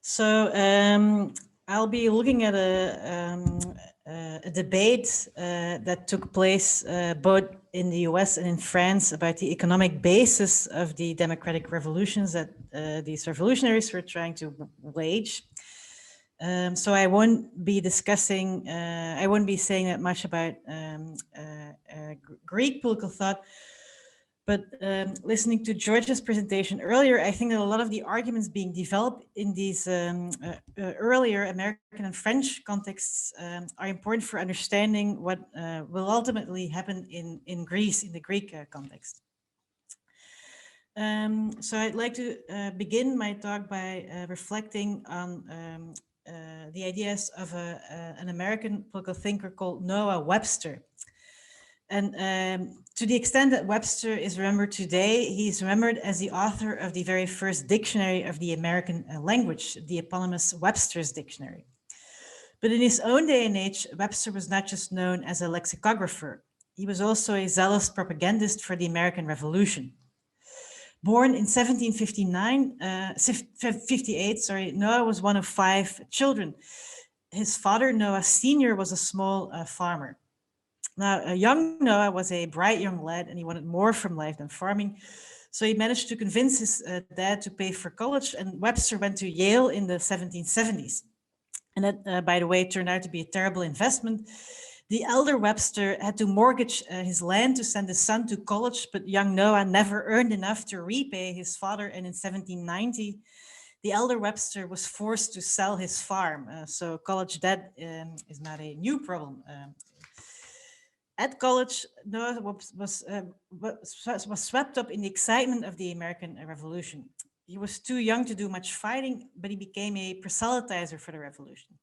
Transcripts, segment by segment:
So I'll be looking at a debate that took place both in the US and in France about the economic basis of the democratic revolutions that these revolutionaries were trying to wage. So I won't be discussing, I won't be saying that much about Greek political thought, but listening to George's presentation earlier, I think that a lot of the arguments being developed in these earlier American and French contexts are important for understanding what will ultimately happen in Greece, in the Greek context. So I'd like to begin my talk by reflecting on the ideas of an American political thinker called Noah Webster. And to the extent that Webster is remembered today, he's remembered as the author of the very first dictionary of the American language, the eponymous Webster's Dictionary. But in his own day and age, Webster was not just known as a lexicographer. He was also a zealous propagandist for the American Revolution. Born in 58, Noah was one of 5 children. His father, Noah Sr., was a small farmer. Now, young Noah was a bright young lad and he wanted more from life than farming. So he managed to convince his dad to pay for college, and Webster went to Yale in the 1770s. And that, by the way, turned out to be a terrible investment. The elder Webster had to mortgage his land to send his son to college, but young Noah never earned enough to repay his father. And in 1790, the elder Webster was forced to sell his farm. So college debt is not a new problem. At college, Noah was swept up in the excitement of the American Revolution. He was too young to do much fighting, but he became a proselytizer for the revolution.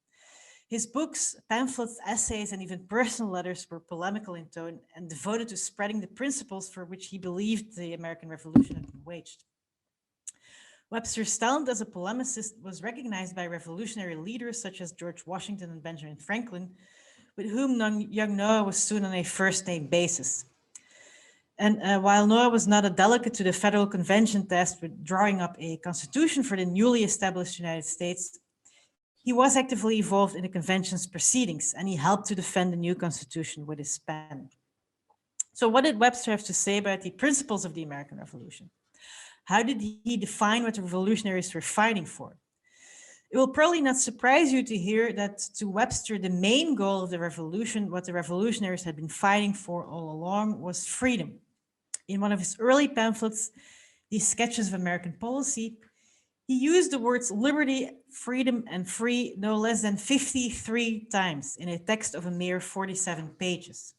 His books, pamphlets, essays, and even personal letters were polemical in tone and devoted to spreading the principles for which he believed the American Revolution had been waged. Webster's talent as a polemicist was recognized by revolutionary leaders such as George Washington and Benjamin Franklin, with whom young Noah was soon on a first-name basis. And while Noah was not a delegate to the Federal Convention tasked with drawing up a constitution for the newly established United States, he was actively involved in the convention's proceedings, and he helped to defend the new constitution with his pen. So what did Webster have to say about the principles of the American Revolution? How did he define what the revolutionaries were fighting for? It will probably not surprise you to hear that to Webster, the main goal of the revolution, what the revolutionaries had been fighting for all along, was freedom. In one of his early pamphlets, these sketches of American policy, he used the words liberty, freedom, and free no less than 53 times in a text of a mere 47 pages.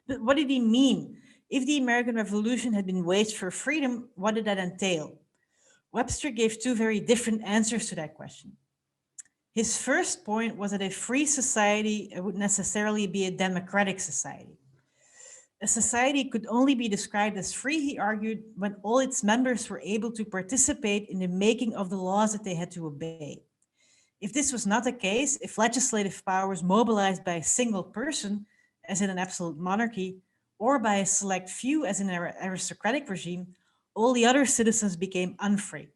But what did he mean? If the American Revolution had been waged for freedom, what did that entail? Webster gave 2 very different answers to that question. His first point was that a free society would necessarily be a democratic society. A society could only be described as free, he argued, when all its members were able to participate in the making of the laws that they had to obey. If this was not the case, if legislative power was mobilized by a single person, as in an absolute monarchy, or by a select few, as in an aristocratic regime, all the other citizens became unfree.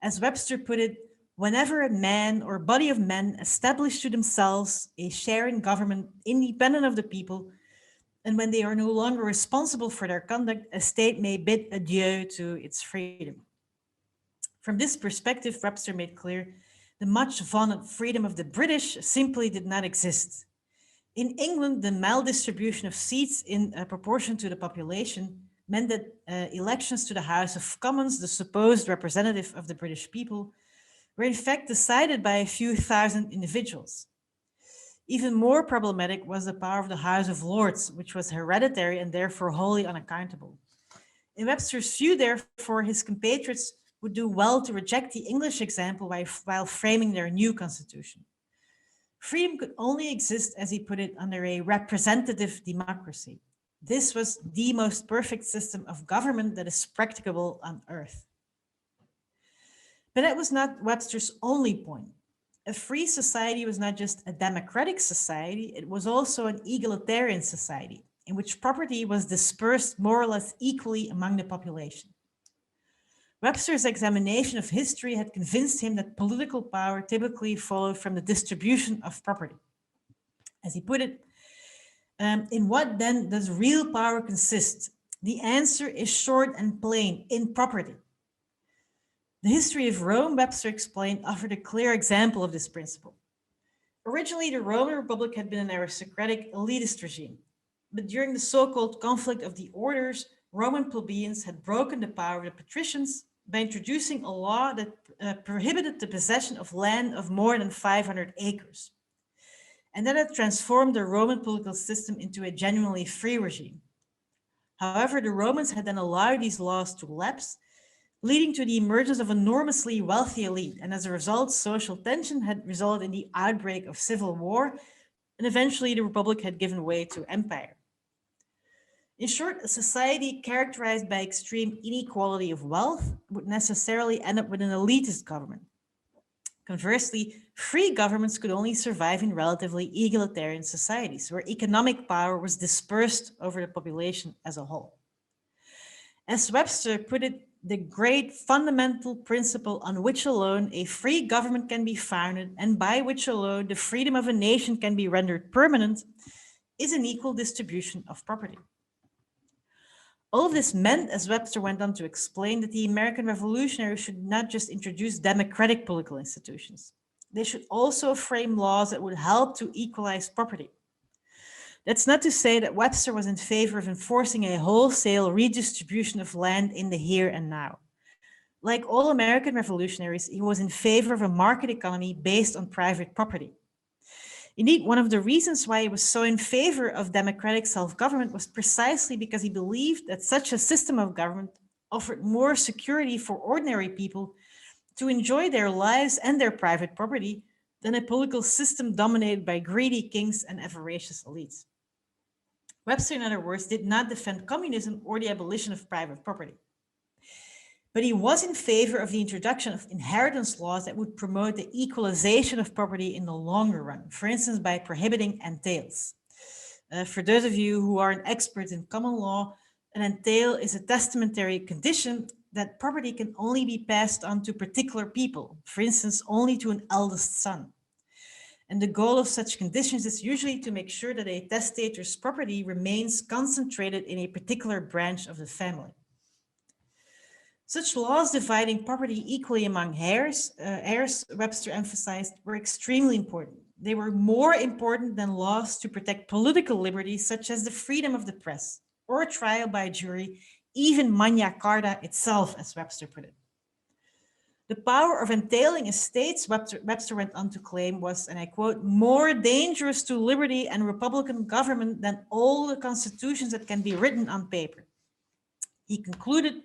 As Webster put it, whenever a man or body of men establish to themselves a share in government independent of the people, and when they are no longer responsible for their conduct, a state may bid adieu to its freedom. From this perspective, Webster made clear the much vaunted freedom of the British simply did not exist. In England, the maldistribution of seats in proportion to the population meant that elections to the House of Commons, the supposed representative of the British people, were in fact decided by a few thousand individuals. Even more problematic was the power of the House of Lords, which was hereditary and therefore wholly unaccountable. In Webster's view, therefore, his compatriots would do well to reject the English example while framing their new constitution. Freedom could only exist, as he put it, under a representative democracy. This was the most perfect system of government that is practicable on earth. But that was not Webster's only point. A free society was not just a democratic society, it was also an egalitarian society, in which property was dispersed more or less equally among the population. Webster's examination of history had convinced him that political power typically followed from the distribution of property. As he put it, in what then does real power consist? The answer is short and plain, in property. The history of Rome, Webster explained, offered a clear example of this principle. Originally, the Roman Republic had been an aristocratic, elitist regime. But during the so-called conflict of the orders, Roman plebeians had broken the power of the patricians by introducing a law that prohibited the possession of land of more than 500 acres. And that had transformed the Roman political system into a genuinely free regime. However, the Romans had then allowed these laws to lapse, leading to the emergence of an enormously wealthy elite. And as a result, social tension had resulted in the outbreak of civil war, and eventually the Republic had given way to empire. In short, a society characterized by extreme inequality of wealth would necessarily end up with an elitist government. Conversely, free governments could only survive in relatively egalitarian societies, where economic power was dispersed over the population as a whole. As Webster put it, the great fundamental principle on which alone a free government can be founded and by which alone the freedom of a nation can be rendered permanent is an equal distribution of property. All of this meant, as Webster went on to explain, that the American Revolutionaries should not just introduce democratic political institutions. They should also frame laws that would help to equalize property. That's not to say that Webster was in favor of enforcing a wholesale redistribution of land in the here and now. Like all American revolutionaries, he was in favor of a market economy based on private property. Indeed, one of the reasons why he was so in favor of democratic self-government was precisely because he believed that such a system of government offered more security for ordinary people to enjoy their lives and their private property than a political system dominated by greedy kings and avaricious elites. Webster, in other words, did not defend communism or the abolition of private property. But he was in favor of the introduction of inheritance laws that would promote the equalization of property in the longer run, for instance, by prohibiting entails. For those of you who aren't experts in common law, an entail is a testamentary condition that property can only be passed on to particular people, for instance, only to an eldest son. And the goal of such conditions is usually to make sure that a testator's property remains concentrated in a particular branch of the family. Such laws dividing property equally among heirs, Webster emphasized, were extremely important. They were more important than laws to protect political liberties, such as the freedom of the press or trial by jury, even Magna Carta itself, as Webster put it. The power of entailing estates, Webster went on to claim, was, and I quote, more dangerous to liberty and republican government than all the constitutions that can be written on paper. He concluded,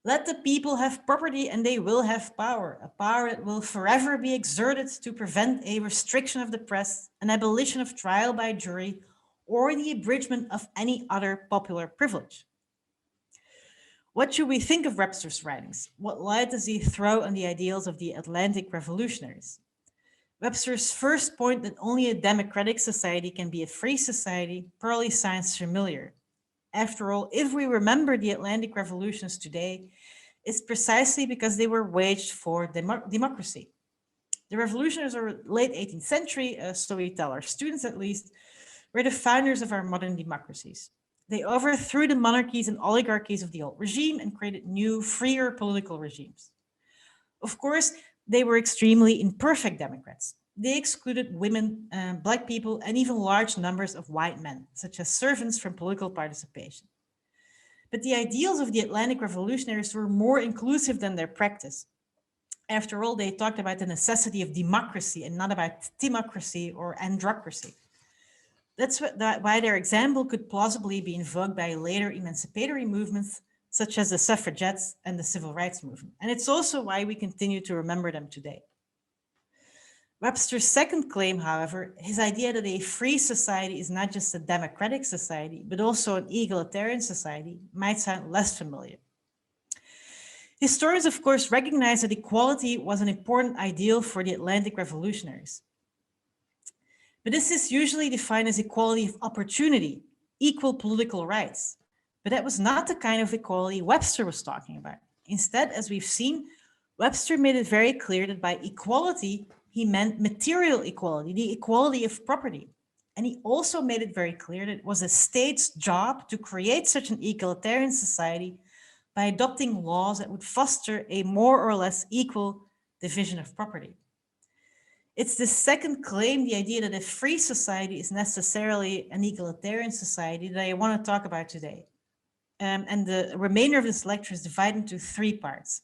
let the people have property and they will have power, a power that will forever be exerted to prevent a restriction of the press, an abolition of trial by jury, or the abridgment of any other popular privilege. What should we think of Webster's writings? What light does he throw on the ideals of the Atlantic revolutionaries? Webster's first point that only a democratic society can be a free society probably sounds familiar. After all, if we remember the Atlantic revolutions today, it's precisely because they were waged for democracy. The revolutionaries of the late 18th century, so we tell our students at least, were the founders of our modern democracies. They overthrew the monarchies and oligarchies of the old regime and created new, freer political regimes. Of course, they were extremely imperfect democrats. They excluded women, Black people, and even large numbers of white men, such as servants, from political participation. But the ideals of the Atlantic revolutionaries were more inclusive than their practice. After all, they talked about the necessity of democracy and not about timocracy or androcracy. That's why their example could plausibly be invoked by later emancipatory movements, such as the suffragettes and the civil rights movement. And it's also why we continue to remember them today. Webster's second claim, however, his idea that a free society is not just a democratic society, but also an egalitarian society, might sound less familiar. Historians, of course, recognize that equality was an important ideal for the Atlantic revolutionaries. But this is usually defined as equality of opportunity, equal political rights. But that was not the kind of equality Webster was talking about. Instead, as we've seen, Webster made it very clear that by equality, he meant material equality, the equality of property. And he also made it very clear that it was a state's job to create such an egalitarian society by adopting laws that would foster a more or less equal division of property. It's the second claim, the idea that a free society is necessarily an egalitarian society, that I want to talk about today. And the remainder of this lecture is divided into three parts.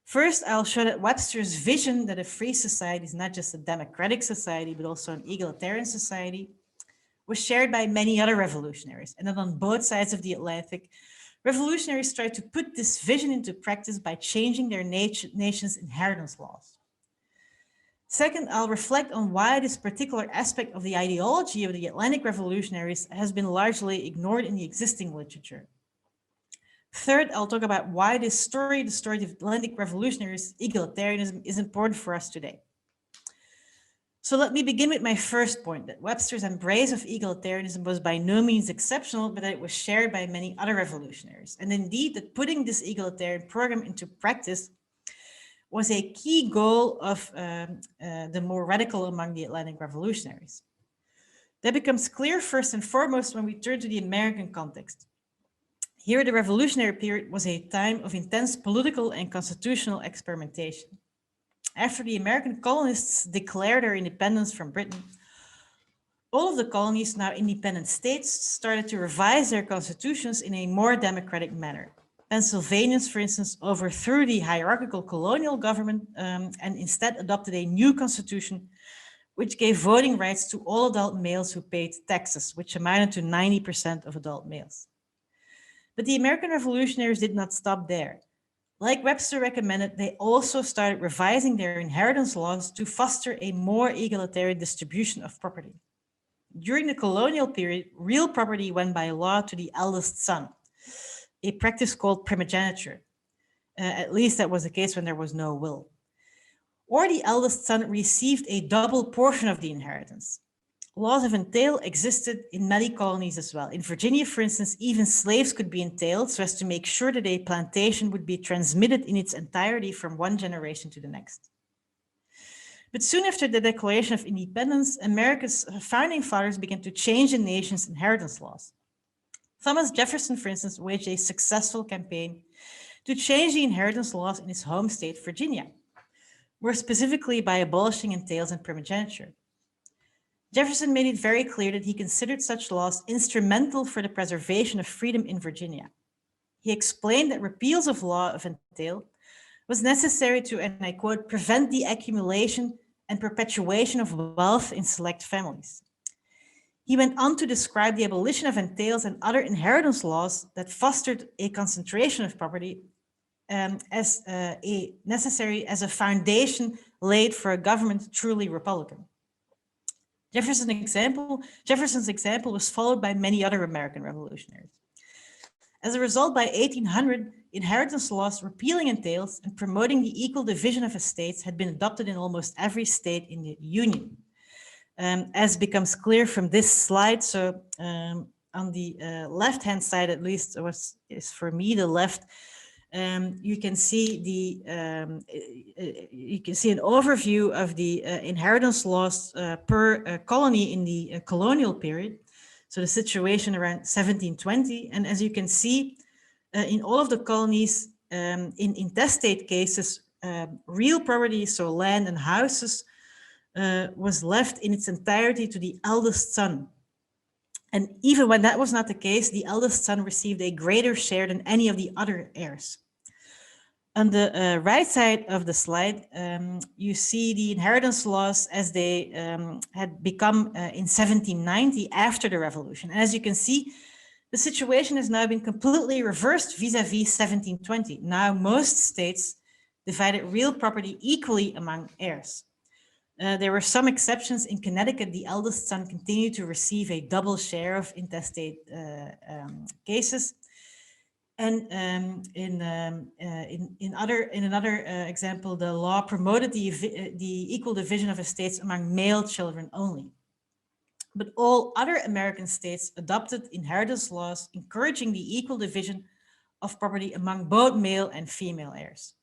First, I'll show that Webster's vision that a free society is not just a democratic society, but also an egalitarian society, was shared by many other revolutionaries, and that on both sides of the Atlantic, revolutionaries tried to put this vision into practice by changing their nation's inheritance laws. Second, I'll reflect on why this particular aspect of the ideology of the Atlantic revolutionaries has been largely ignored in the existing literature. Third, I'll talk about why this story, the story of the Atlantic revolutionaries, egalitarianism, is important for us today. So let me begin with my first point, that Webster's embrace of egalitarianism was by no means exceptional, but that it was shared by many other revolutionaries. And indeed, that putting this egalitarian program into practice was a key goal of the more radical among the Atlantic revolutionaries. That becomes clear first and foremost when we turn to the American context. Here, the revolutionary period was a time of intense political and constitutional experimentation. After the American colonists declared their independence from Britain, all of the colonies, now independent states, started to revise their constitutions in a more democratic manner. Pennsylvanians, for instance, overthrew the hierarchical colonial government and instead adopted a new constitution, which gave voting rights to all adult males who paid taxes, which amounted to 90% of adult males. But the American revolutionaries did not stop there. Like Webster recommended, they also started revising their inheritance laws to foster a more egalitarian distribution of property. During the colonial period, real property went by law to the eldest son, a practice called primogeniture. At least that was the case when there was no will. Or the eldest son received a double portion of the inheritance. Laws of entail existed in many colonies as well. In Virginia, for instance, even slaves could be entailed so as to make sure that a plantation would be transmitted in its entirety from one generation to the next. But soon after the Declaration of Independence, America's founding fathers began to change the nation's inheritance laws. Thomas Jefferson, for instance, waged a successful campaign to change the inheritance laws in his home state, Virginia, more specifically by abolishing entails and primogeniture. Jefferson made it very clear that he considered such laws instrumental for the preservation of freedom in Virginia. He explained that repeals of law of entail was necessary to, and I quote, prevent the accumulation and perpetuation of wealth in select families. He went on to describe the abolition of entails and other inheritance laws that fostered a concentration of property as necessary as a foundation laid for a government truly republican. Jefferson's example was followed by many other American revolutionaries. As a result, by 1800, inheritance laws repealing entails and promoting the equal division of estates had been adopted in almost every state in the Union. As becomes clear from this slide, so on the left-hand side, at least, is for me the left. You can see an overview of the inheritance laws per colony in the colonial period. So the situation around 1720, and as you can see, in all of the colonies, in intestate cases, real property, so land and houses, was left in its entirety to the eldest son. And even when that was not the case, the eldest son received a greater share than any of the other heirs. On the right side of the slide, you see the inheritance laws as they had become in 1790 after the revolution. And as you can see, the situation has now been completely reversed vis-a-vis 1720. Now most states divided real property equally among heirs. There were some exceptions. In Connecticut, the eldest son continued to receive a double share of intestate cases. And in another example, the law promoted the equal division of estates among male children only. But all other American states adopted inheritance laws encouraging the equal division of property among both male and female heirs.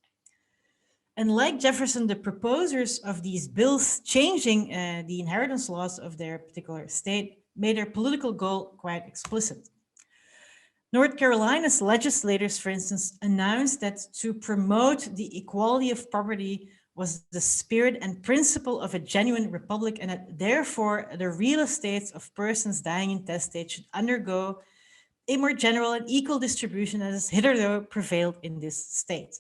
And like Jefferson, the proposers of these bills changing the inheritance laws of their particular state made their political goal quite explicit. North Carolina's legislators, for instance, announced that to promote the equality of property was the spirit and principle of a genuine republic, and that therefore the real estates of persons dying intestate should undergo a more general and equal distribution as has hitherto prevailed in this state.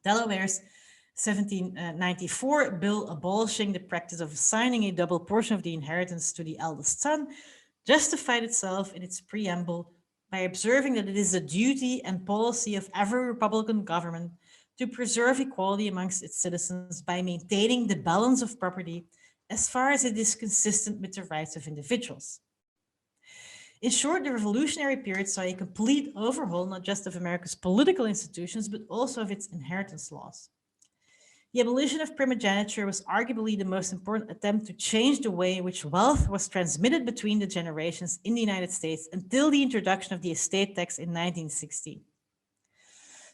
Delaware's 1794 bill abolishing the practice of assigning a double portion of the inheritance to the eldest son justified itself in its preamble by observing that it is the duty and policy of every republican government to preserve equality amongst its citizens by maintaining the balance of property as far as it is consistent with the rights of individuals. In short, the revolutionary period saw a complete overhaul not just of America's political institutions, but also of its inheritance laws. The abolition of primogeniture was arguably the most important attempt to change the way in which wealth was transmitted between the generations in the United States until the introduction of the estate tax in 1916.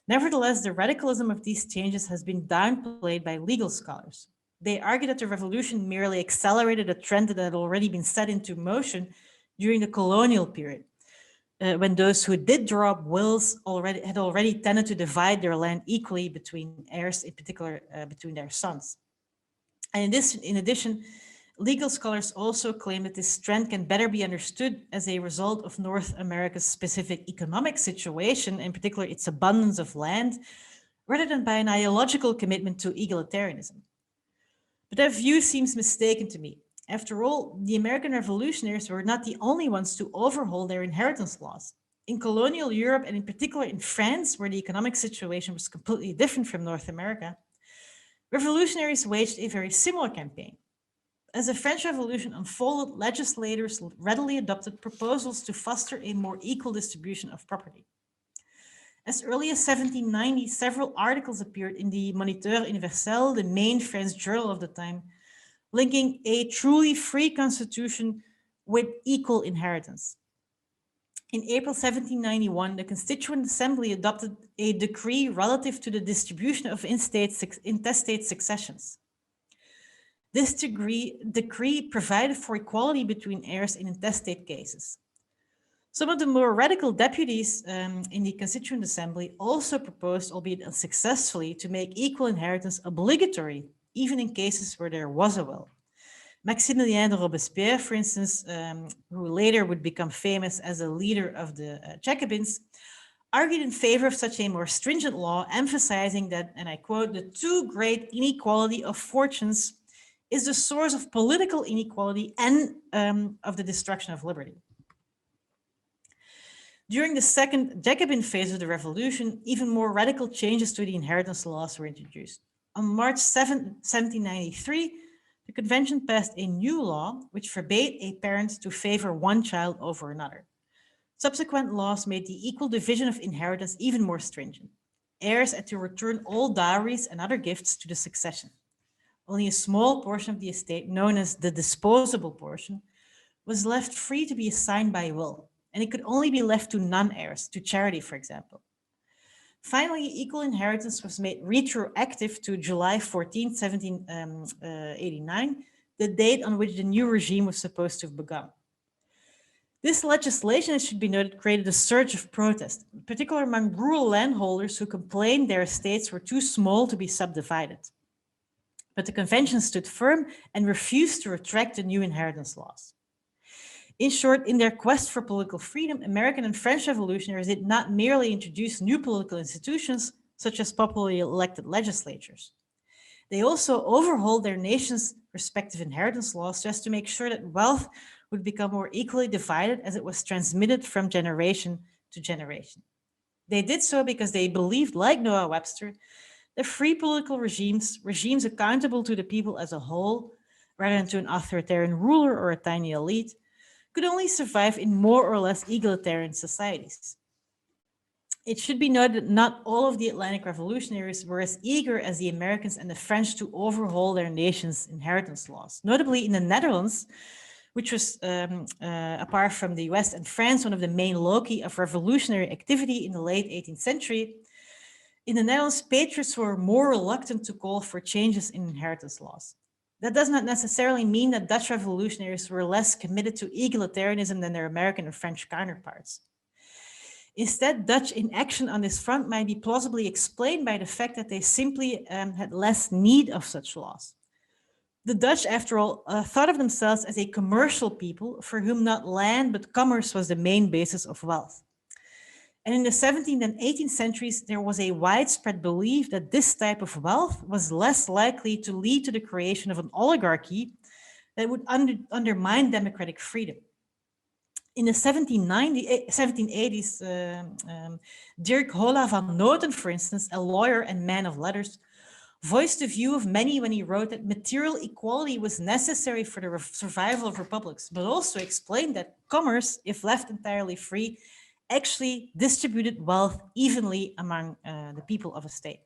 Nevertheless, the radicalism of these changes has been downplayed by legal scholars. They argue that the revolution merely accelerated a trend that had already been set into motion during the colonial period, when those who did draw up wills had already tended to divide their land equally between heirs, in particular between their sons. And in addition, legal scholars also claim that this trend can better be understood as a result of North America's specific economic situation, in particular its abundance of land, rather than by an ideological commitment to egalitarianism. But that view seems mistaken to me. After all, the American revolutionaries were not the only ones to overhaul their inheritance laws. In colonial Europe, and in particular in France, where the economic situation was completely different from North America, revolutionaries waged a very similar campaign. As the French Revolution unfolded, legislators readily adopted proposals to foster a more equal distribution of property. As early as 1790, several articles appeared in the Moniteur Universel, the main French journal of the time, linking a truly free constitution with equal inheritance. In April 1791, the Constituent Assembly adopted a decree relative to the distribution of intestate successions. This decree provided for equality between heirs in intestate cases. Some of the more radical deputies in the Constituent Assembly also proposed, albeit unsuccessfully, to make equal inheritance obligatory, even in cases where there was a will. Maximilien de Robespierre, for instance, who later would become famous as a leader of the Jacobins, argued in favor of such a more stringent law, emphasizing that, and I quote, "the too great inequality of fortunes is the source of political inequality and of the destruction of liberty." During the second Jacobin phase of the revolution, even more radical changes to the inheritance laws were introduced. On March 7, 1793, the convention passed a new law which forbade a parent to favor one child over another. Subsequent laws made the equal division of inheritance even more stringent. Heirs had to return all dowries and other gifts to the succession. Only a small portion of the estate, known as the disposable portion, was left free to be assigned by will, and it could only be left to non-heirs, to charity, for example. Finally, equal inheritance was made retroactive to July 14, 1789, the date on which the new regime was supposed to have begun. This legislation, it should be noted, created a surge of protest, particularly among rural landholders who complained their estates were too small to be subdivided. But the convention stood firm and refused to retract the new inheritance laws. In short, in their quest for political freedom, American and French revolutionaries did not merely introduce new political institutions, such as popularly elected legislatures. They also overhauled their nation's respective inheritance laws just to make sure that wealth would become more equally divided as it was transmitted from generation to generation. They did so because they believed, like Noah Webster, that free political regimes accountable to the people as a whole, rather than to an authoritarian ruler or a tiny elite, could only survive in more or less egalitarian societies. It should be noted that not all of the Atlantic revolutionaries were as eager as the Americans and the French to overhaul their nation's inheritance laws. Notably, in the Netherlands, which was, apart from the US and France, one of the main loci of revolutionary activity in the late 18th century. In the Netherlands, patriots were more reluctant to call for changes in inheritance laws. That does not necessarily mean that Dutch revolutionaries were less committed to egalitarianism than their American and French counterparts. Instead, Dutch inaction on this front might be plausibly explained by the fact that they simply had less need of such laws. The Dutch, after all, thought of themselves as a commercial people for whom not land but commerce was the main basis of wealth. And in the 17th and 18th centuries, there was a widespread belief that this type of wealth was less likely to lead to the creation of an oligarchy that would undermine democratic freedom. In the 1780s, Dirk Holla van Noten, for instance, a lawyer and man of letters, voiced the view of many when he wrote that material equality was necessary for the survival of republics, but also explained that commerce, if left entirely free, actually distributed wealth evenly among the people of a state.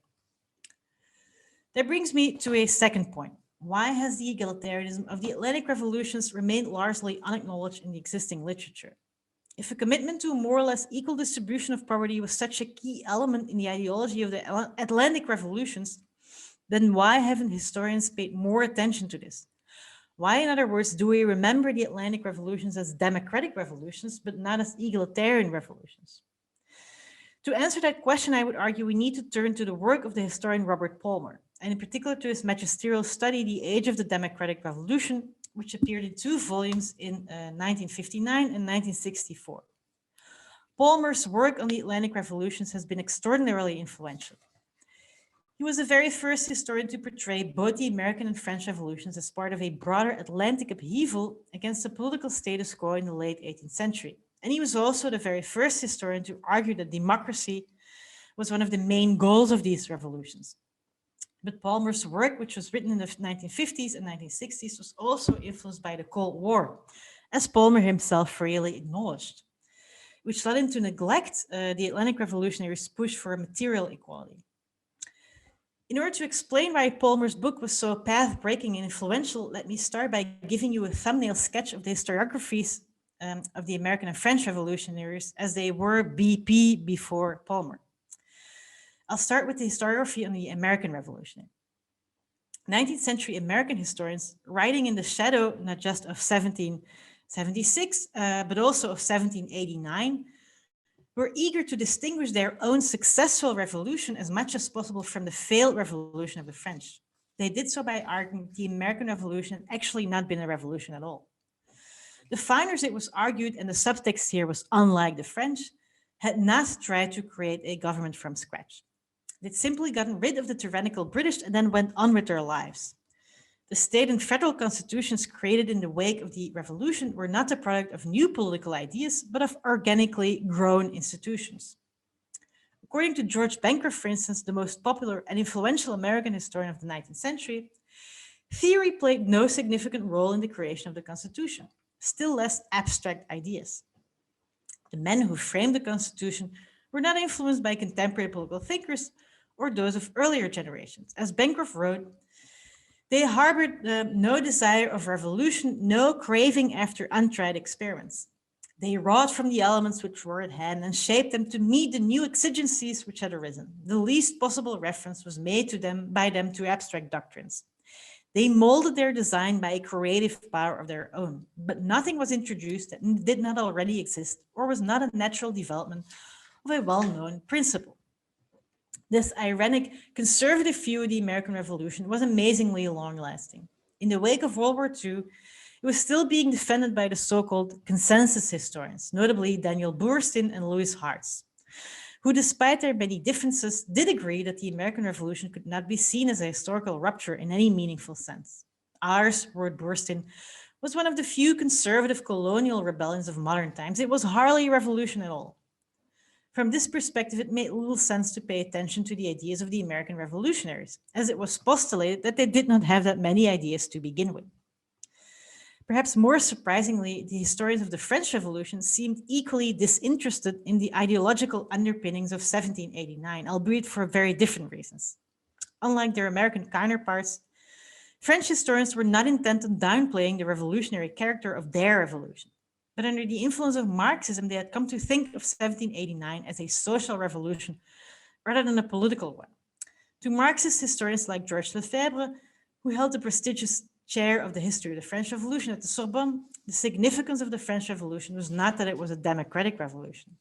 That brings me to a second point. Why has the egalitarianism of the Atlantic revolutions remained largely unacknowledged in the existing literature? If a commitment to a more or less equal distribution of property was such a key element in the ideology of the Atlantic revolutions, then why haven't historians paid more attention to this? Why, in other words, do we remember the Atlantic revolutions as democratic revolutions, but not as egalitarian revolutions? To answer that question, I would argue we need to turn to the work of the historian Robert Palmer, and in particular to his magisterial study, The Age of the Democratic Revolution, which appeared in 2 volumes in 1959 and 1964. Palmer's work on the Atlantic revolutions has been extraordinarily influential. He was the very first historian to portray both the American and French revolutions as part of a broader Atlantic upheaval against the political status quo in the late 18th century. And he was also the very first historian to argue that democracy was one of the main goals of these revolutions. But Palmer's work, which was written in the 1950s and 1960s, was also influenced by the Cold War, as Palmer himself freely acknowledged, which led him to neglect the Atlantic revolutionaries' push for material equality. In order to explain why Palmer's book was so path-breaking and influential, let me start by giving you a thumbnail sketch of the historiographies of the American and French revolutionaries as they were BP before Palmer. I'll start with the historiography on the American Revolution. 19th century American historians, writing in the shadow not just of 1776, but also of 1789, were eager to distinguish their own successful revolution as much as possible from the failed revolution of the French. They did so by arguing the American Revolution had actually not been a revolution at all. The founders, it was argued, and the subtext here was unlike the French, had not tried to create a government from scratch. They'd simply gotten rid of the tyrannical British and then went on with their lives. The state and federal constitutions created in the wake of the revolution were not the product of new political ideas, but of organically grown institutions. According to George Bancroft, for instance, the most popular and influential American historian of the 19th century, theory played no significant role in the creation of the Constitution, still less abstract ideas. The men who framed the Constitution were not influenced by contemporary political thinkers or those of earlier generations. As Bancroft wrote, they harbored no desire of revolution, no craving after untried experiments. They wrought from the elements which were at hand and shaped them to meet the new exigencies which had arisen. The least possible reference was made to them by them to abstract doctrines. They molded their design by a creative power of their own, but nothing was introduced that did not already exist or was not a natural development of a well-known principle. This ironic, conservative view of the American Revolution was amazingly long-lasting. In the wake of World War II, it was still being defended by the so-called consensus historians, notably Daniel Boorstin and Louis Hartz, who, despite their many differences, did agree that the American Revolution could not be seen as a historical rupture in any meaningful sense. Ours, wrote Boorstin, was one of the few conservative colonial rebellions of modern times. It was hardly a revolution at all. From this perspective, it made little sense to pay attention to the ideas of the American revolutionaries, as it was postulated that they did not have that many ideas to begin with. Perhaps more surprisingly, the historians of the French Revolution seemed equally disinterested in the ideological underpinnings of 1789, albeit for very different reasons. Unlike their American counterparts, French historians were not intent on downplaying the revolutionary character of their revolution, but under the influence of Marxism, they had come to think of 1789 as a social revolution rather than a political one. To Marxist historians like Georges Lefebvre, who held the prestigious chair of the history of the French Revolution at the Sorbonne, the significance of the French Revolution was not that it was a democratic revolution.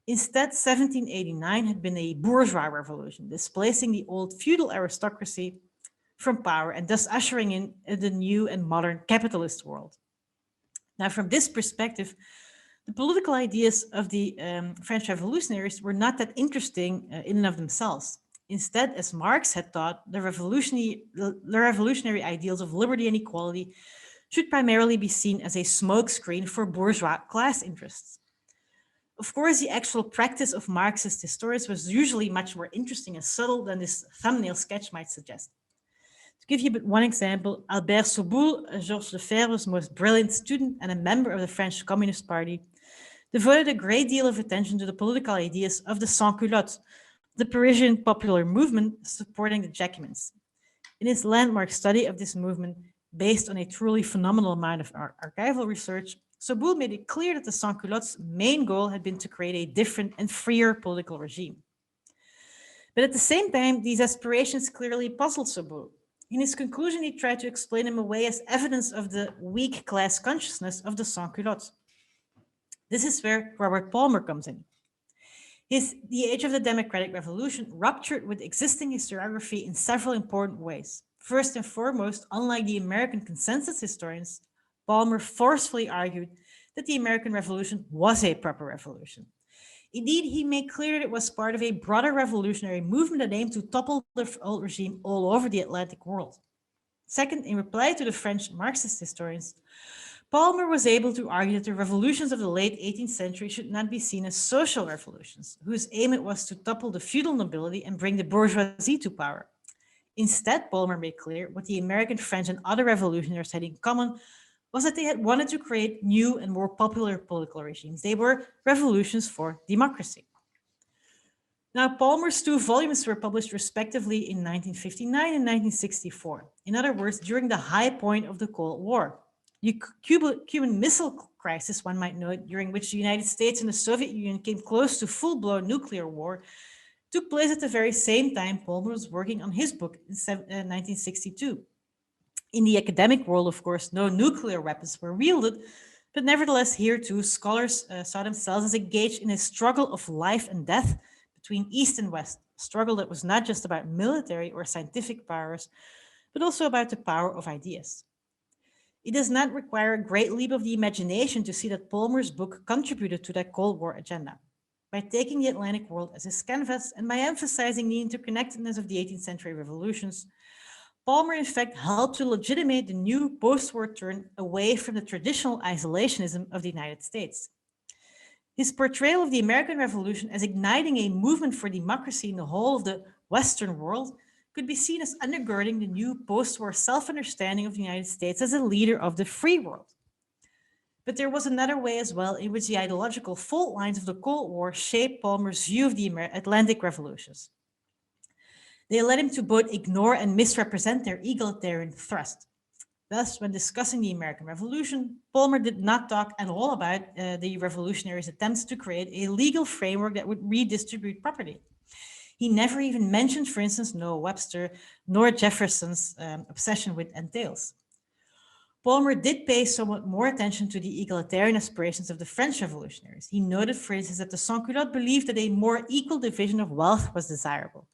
Instead, 1789 had been a bourgeois revolution, displacing the old feudal aristocracy from power and thus ushering in the new and modern capitalist world. Now, from this perspective, the political ideas of the French revolutionaries were not that interesting in and of themselves. Instead, as Marx had thought, the revolutionary ideals of liberty and equality should primarily be seen as a smokescreen for bourgeois class interests. Of course, the actual practice of Marxist historians was usually much more interesting and subtle than this thumbnail sketch might suggest. To give you but one example, Albert Soboul, Georges Lefebvre's most brilliant student and a member of the French Communist Party, devoted a great deal of attention to the political ideas of the sans-culottes, the Parisian popular movement supporting the Jacobins. In his landmark study of this movement, based on a truly phenomenal amount of archival research, Soboul made it clear that the sans-culottes' main goal had been to create a different and freer political regime. But at the same time, these aspirations clearly puzzled Soboul. In his conclusion, he tried to explain them away as evidence of the weak class consciousness of the sans-culottes. This is where Robert Palmer comes in. The Age of the Democratic Revolution ruptured with existing historiography in several important ways. First and foremost, unlike the American consensus historians, Palmer forcefully argued that the American Revolution was a proper revolution. Indeed, he made clear that it was part of a broader revolutionary movement that aimed to topple the old regime all over the Atlantic world. Second, in reply to the French Marxist historians, Palmer was able to argue that the revolutions of the late 18th century should not be seen as social revolutions, whose aim it was to topple the feudal nobility and bring the bourgeoisie to power. Instead, Palmer made clear what the American, French, and other revolutionaries had in common was that they had wanted to create new and more popular political regimes. They were revolutions for democracy. Now, Palmer's two volumes were published respectively in 1959 and 1964. In other words, during the high point of the Cold War. The Cuban Missile Crisis, one might note, during which the United States and the Soviet Union came close to full-blown nuclear war, took place at the very same time Palmer was working on his book in 1962. In the academic world, of course, no nuclear weapons were wielded, but nevertheless, here too, scholars saw themselves as engaged in a struggle of life and death between East and West, a struggle that was not just about military or scientific powers, but also about the power of ideas. It does not require a great leap of the imagination to see that Palmer's book contributed to that Cold War agenda. By taking the Atlantic world as his canvas and by emphasizing the interconnectedness of the 18th century revolutions, Palmer, in fact, helped to legitimate the new post-war turn away from the traditional isolationism of the United States. His portrayal of the American Revolution as igniting a movement for democracy in the whole of the Western world could be seen as undergirding the new post-war self-understanding of the United States as a leader of the free world. But there was another way as well in which the ideological fault lines of the Cold War shaped Palmer's view of the Atlantic revolutions. They led him to both ignore and misrepresent their egalitarian thrust. Thus, when discussing the American Revolution, Palmer did not talk at all about the revolutionaries' attempts to create a legal framework that would redistribute property. He never even mentioned, for instance, Noah Webster, nor Jefferson's obsession with entails. Palmer did pay somewhat more attention to the egalitarian aspirations of the French revolutionaries. He noted, for instance, that the sans-culottes believed that a more equal division of wealth was desirable.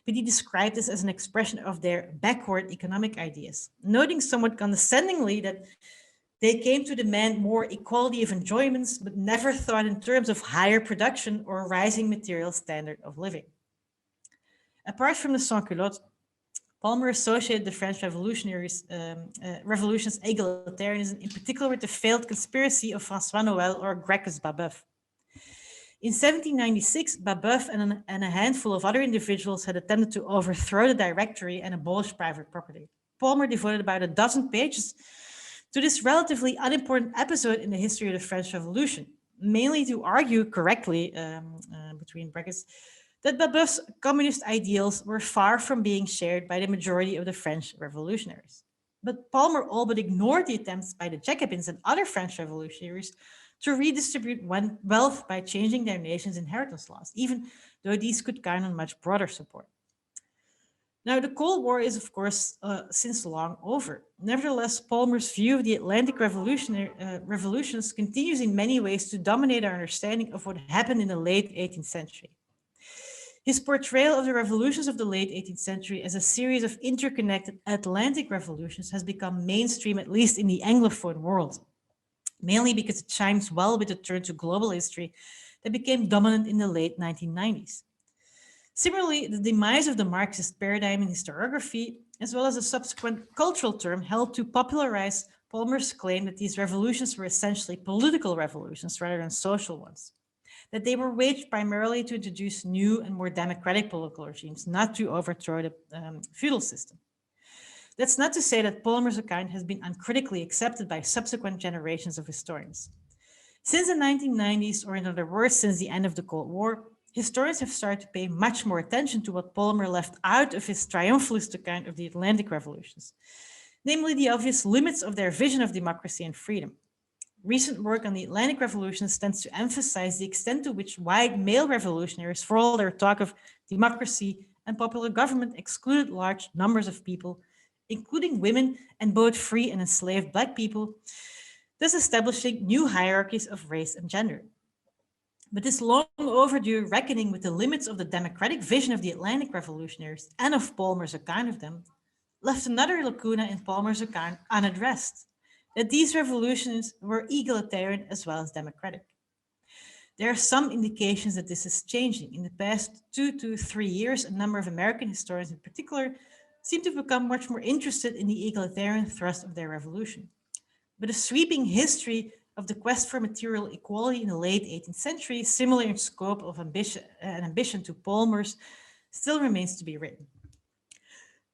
But he described this as an expression of their backward economic ideas, noting somewhat condescendingly that they came to demand more equality of enjoyments, but never thought in terms of higher production or rising material standard of living. Apart from the sans-culottes, Palmer associated the French revolutionaries' revolution's egalitarianism, in particular with the failed conspiracy of François Noël or Gracchus Babeuf. In 1796, Babeuf and a handful of other individuals had attempted to overthrow the Directory and abolish private property. Palmer devoted about a dozen pages to this relatively unimportant episode in the history of the French Revolution, mainly to argue correctly, between brackets, that Babeuf's communist ideals were far from being shared by the majority of the French revolutionaries. But Palmer all but ignored the attempts by the Jacobins and other French revolutionaries to redistribute wealth by changing their nation's inheritance laws, even though these could count on much broader support. Now, the Cold War is, of course, since long over. Nevertheless, Palmer's view of the Atlantic revolutions continues in many ways to dominate our understanding of what happened in the late 18th century. His portrayal of the revolutions of the late 18th century as a series of interconnected Atlantic revolutions has become mainstream, at least in the Anglophone world, mainly because it chimes well with the turn to global history that became dominant in the late 1990s. Similarly, the demise of the Marxist paradigm in historiography, as well as a subsequent cultural term, helped to popularize Palmer's claim that these revolutions were essentially political revolutions rather than social ones, that they were waged primarily to introduce new and more democratic political regimes, not to overthrow the feudal system. That's not to say that Palmer's account has been uncritically accepted by subsequent generations of historians. Since the 1990s, or in other words, since the end of the Cold War, historians have started to pay much more attention to what Palmer left out of his triumphalist account of the Atlantic revolutions, namely the obvious limits of their vision of democracy and freedom. Recent work on the Atlantic revolutions tends to emphasize the extent to which white male revolutionaries, for all their talk of democracy and popular government, excluded large numbers of people, including women and both free and enslaved Black people, thus establishing new hierarchies of race and gender. But this long overdue reckoning with the limits of the democratic vision of the Atlantic revolutionaries and of Palmer's account of them left another lacuna in Palmer's account unaddressed, that these revolutions were egalitarian as well as democratic. There are some indications that this is changing. In the past 2 to 3 years, a number of American historians in particular seem to become much more interested in the egalitarian thrust of their revolution. But a sweeping history of the quest for material equality in the late 18th century, similar in scope of ambition to Palmer's, still remains to be written.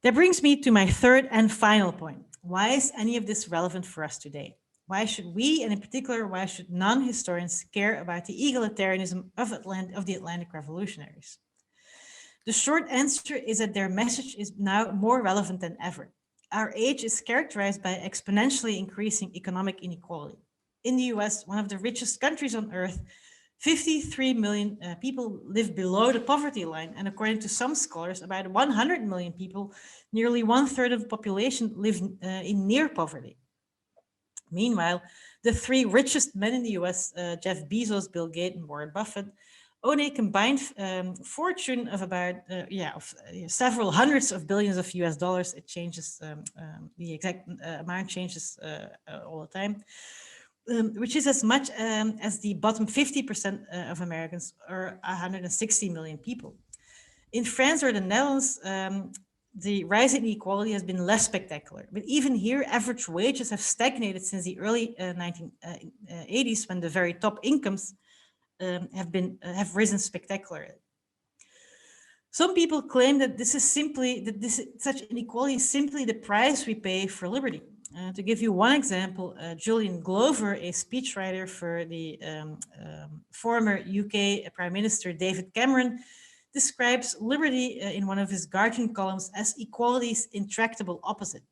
That brings me to my third and final point. Why is any of this relevant for us today? Why should we, and in particular, why should non-historians care about the egalitarianism of the Atlantic revolutionaries? The short answer is that their message is now more relevant than ever. Our age is characterized by exponentially increasing economic inequality. In the US, one of the richest countries on earth, 53 million people live below the poverty line. And according to some scholars, about 100 million people, nearly 1/3 of the population, live in near poverty. Meanwhile, the 3 richest men in the US, Jeff Bezos, Bill Gates, and Warren Buffett, own a combined fortune of about several hundreds of billions of US dollars. It changes, the exact amount changes all the time. Which is as much as the bottom 50% of Americans, or 160 million people. In France or the Netherlands, the rise in inequality has been less spectacular. But even here, average wages have stagnated since the early 1980s, when the very top incomes have risen spectacularly. Some people claim that such inequality is simply the price we pay for liberty. To give you one example, Julian Glover, a speechwriter for the former UK Prime Minister David Cameron, describes liberty in one of his Guardian columns as equality's intractable opposite.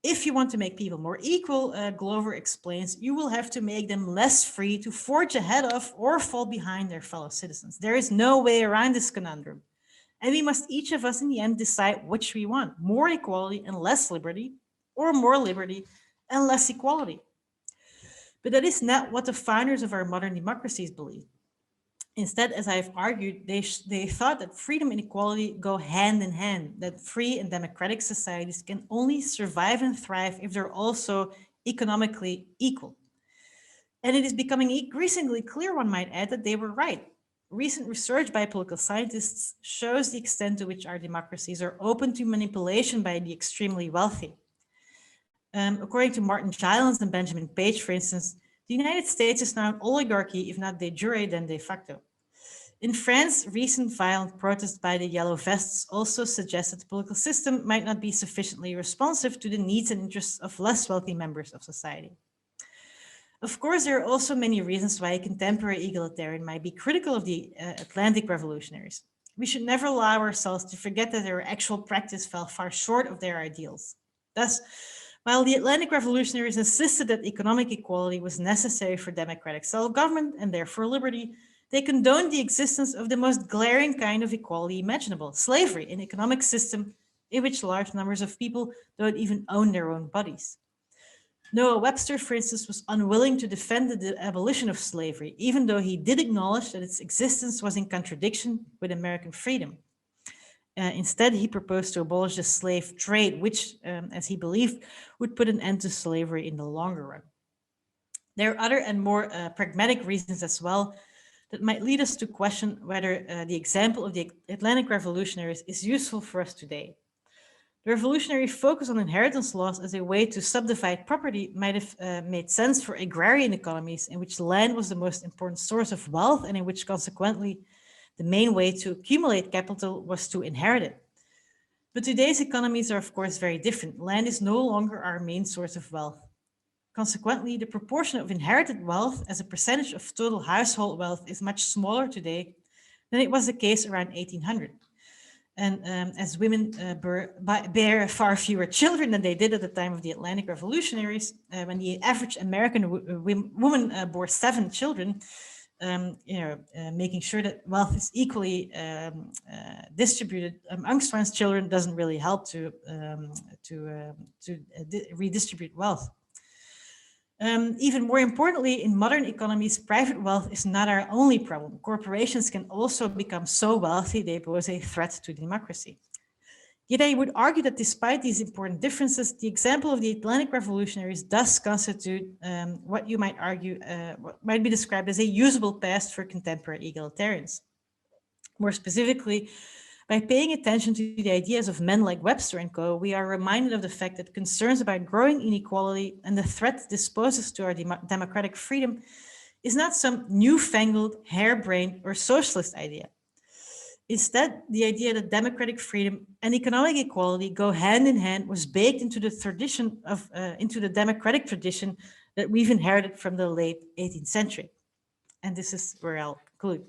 If you want to make people more equal, Glover explains, you will have to make them less free to forge ahead of or fall behind their fellow citizens. There is no way around this conundrum. And we must each of us in the end decide which we want, more equality and less liberty, or more liberty and less equality. But that is not what the founders of our modern democracies believed. Instead, as I've argued, they thought that freedom and equality go hand in hand, that free and democratic societies can only survive and thrive if they're also economically equal. And it is becoming increasingly clear, one might add, that they were right. Recent research by political scientists shows the extent to which our democracies are open to manipulation by the extremely wealthy. According to Martin Gilens and Benjamin Page, for instance, the United States is now an oligarchy, if not de jure, then de facto. In France, recent violent protests by the Yellow Vests also suggest that the political system might not be sufficiently responsive to the needs and interests of less wealthy members of society. Of course, there are also many reasons why a contemporary egalitarian might be critical of the Atlantic revolutionaries. We should never allow ourselves to forget that their actual practice fell far short of their ideals. Thus, while the Atlantic revolutionaries insisted that economic equality was necessary for democratic self-government and therefore liberty, they condoned the existence of the most glaring kind of equality imaginable, slavery, an economic system in which large numbers of people don't even own their own bodies. Noah Webster, for instance, was unwilling to defend the abolition of slavery, even though he did acknowledge that its existence was in contradiction with American freedom. Instead, he proposed to abolish the slave trade, which, as he believed, would put an end to slavery in the longer run. There are other and more pragmatic reasons as well that might lead us to question whether the example of the Atlantic revolutionaries is useful for us today. The revolutionary focus on inheritance laws as a way to subdivide property might have made sense for agrarian economies in which land was the most important source of wealth and in which consequently the main way to accumulate capital was to inherit it. But today's economies are of course very different. Land is no longer our main source of wealth. Consequently, the proportion of inherited wealth as a percentage of total household wealth is much smaller today than it was the case around 1800. And as women bear far fewer children than they did at the time of the Atlantic revolutionaries, when the average American woman bore 7 children, making sure that wealth is equally distributed amongst one's children doesn't really help to redistribute wealth. Even more importantly, in modern economies, private wealth is not our only problem. Corporations can also become so wealthy they pose a threat to democracy. Yet I would argue that despite these important differences, the example of the Atlantic revolutionaries does constitute what you might argue, what might be described as a usable past for contemporary egalitarians. More specifically, by paying attention to the ideas of men like Webster and co., we are reminded of the fact that concerns about growing inequality and the threat this poses to our democratic freedom is not some newfangled, harebrained, or socialist idea. Instead, the idea that democratic freedom and economic equality go hand in hand was baked into the tradition of into the democratic tradition that we've inherited from the late 18th century. And this is where I'll conclude.